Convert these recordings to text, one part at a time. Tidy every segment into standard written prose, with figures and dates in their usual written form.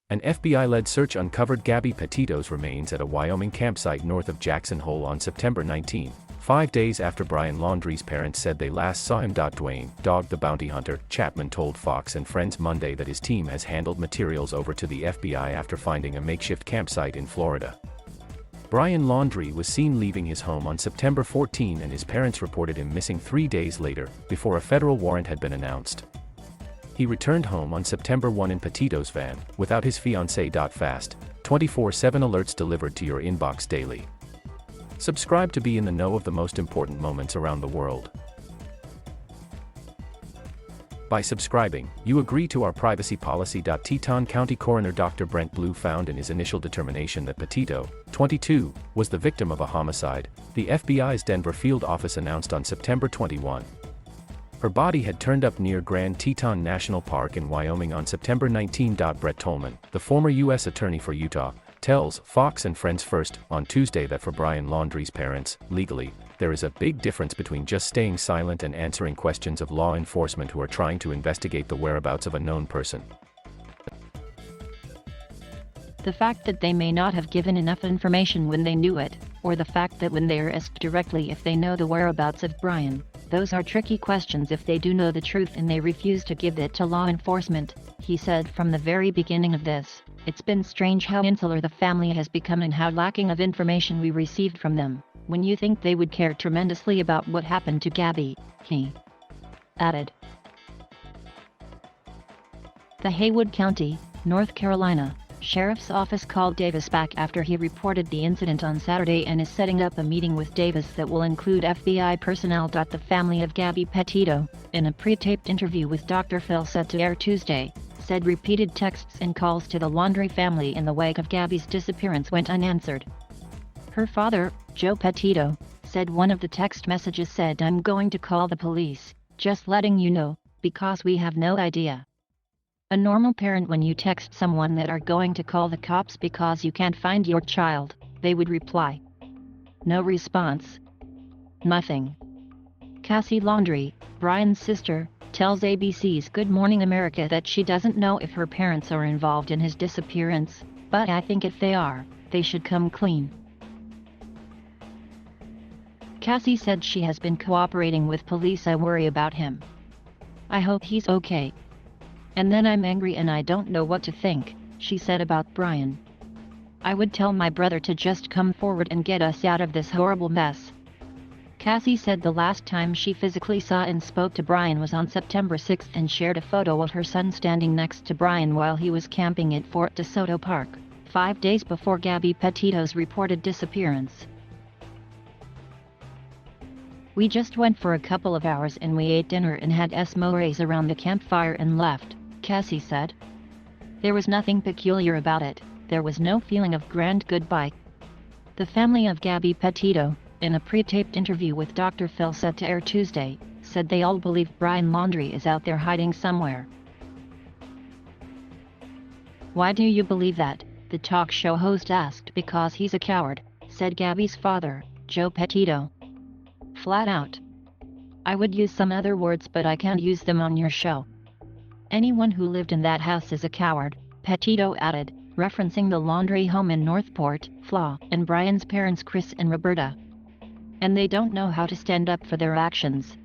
An FBI-led search uncovered Gabby Petito's remains at a Wyoming campsite north of Jackson Hole on September 19, 5 days after Brian Laundrie's parents said they last saw him.Duane, Dog the Bounty Hunter. Chapman told Fox and Friends Monday that his team has handed materials over to the FBI after finding a makeshift campsite in Florida. Brian Laundrie was seen leaving his home on September 14 and his parents reported him missing 3 days later, before a federal warrant had been announced. He returned home on September 1 in Petito's van, without his fiancée. Fast, 24/7 alerts delivered to your inbox daily. Subscribe to be in the know of the most important moments around the world. By subscribing, you agree to our privacy policy. Teton County Coroner Dr. Brent Blue found in his initial determination that Petito, 22, was the victim of a homicide, the FBI's Denver field office announced on September 21. Her body had turned up near Grand Teton National Park in Wyoming on September 19. Brett Tolman, the former U.S. Attorney for Utah, tells Fox and Friends First on Tuesday that for Brian Laundrie's parents, legally, there is a big difference between just staying silent and answering questions of law enforcement who are trying to investigate the whereabouts of a known person. The fact that they may not have given enough information when they knew it, or the fact that when they are asked directly if they know the whereabouts of Brian, those are tricky questions if they do know the truth and they refuse to give it to law enforcement, he said. From the very beginning of this, it's been strange how insular the family has become and how lacking of information we received from them, when you think they would care tremendously about what happened to Gabby, he added. The Haywood County, North Carolina, Sheriff's Office called Davis back after he reported the incident on Saturday and is setting up a meeting with Davis that will include FBI personnel. The family of Gabby Petito, in a pre-taped interview with Dr. Phil set to air Tuesday, said repeated texts and calls to the Laundrie family in the wake of Gabby's disappearance went unanswered. Her father, Joe Petito, said one of the text messages said, "I'm going to call the police, just letting you know, because we have no idea." A normal parent, when you text someone that are going to call the cops because you can't find your child, they would reply. No response. Nothing. Cassie Laundrie, Brian's sister, tells ABC's Good Morning America that she doesn't know if her parents are involved in his disappearance, but I think if they are, they should come clean. Cassie said she has been cooperating with police. "I worry about him. I hope he's okay. And then I'm angry and I don't know what to think," she said about Brian. "I would tell my brother to just come forward and get us out of this horrible mess." Cassie said the last time she physically saw and spoke to Brian was on September 6 and shared a photo of her son standing next to Brian while he was camping at Fort DeSoto Park, 5 days before Gabby Petito's reported disappearance. "We just went for a couple of hours and we ate dinner and had s'mores around the campfire and left," Cassie said. "There was nothing peculiar about it, there was no feeling of grand goodbye." The family of Gabby Petito, in a pre-taped interview with Dr. Phil set to air Tuesday, said they all believe Brian Laundrie is out there hiding somewhere. "Why do you believe that?" the talk show host asked. "Because he's a coward," said Gabby's father, Joe Petito. "Flat out. I would use some other words but I can't use them on your show. Anyone who lived in that house is a coward," Petito added, referencing the Laundrie home in Northport, Fla, and Brian's parents Chris and Roberta. "And they don't know how to stand up for their actions."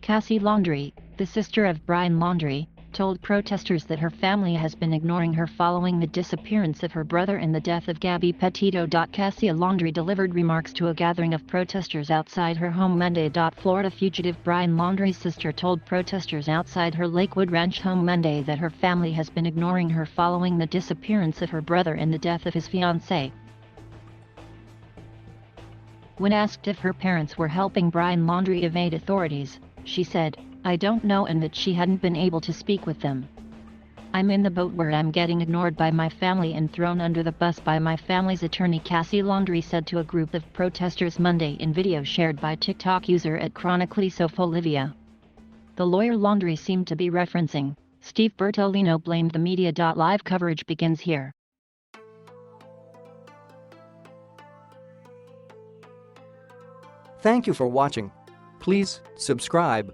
Cassie Laundrie, the sister of Brian Laundrie, told protesters that her family has been ignoring her following the disappearance of her brother and the death of Gabby Petito. Cassie Laundrie delivered remarks to a gathering of protesters outside her home Monday. Florida fugitive Brian Laundrie's sister told protesters outside her Lakewood Ranch home Monday that her family has been ignoring her following the disappearance of her brother and the death of his fiancée. When asked if her parents were helping Brian Laundrie evade authorities, she said, "I don't know," and that she hadn't been able to speak with them. "I'm in the boat where I'm getting ignored by my family and thrown under the bus by my family's attorney," Cassie Laundrie said to a group of protesters Monday in video shared by TikTok user @chroniclesofolivia. The lawyer Laundrie seemed to be referencing, Steve Bertolino, blamed the media. Live coverage begins here. Thank you for watching. Please subscribe.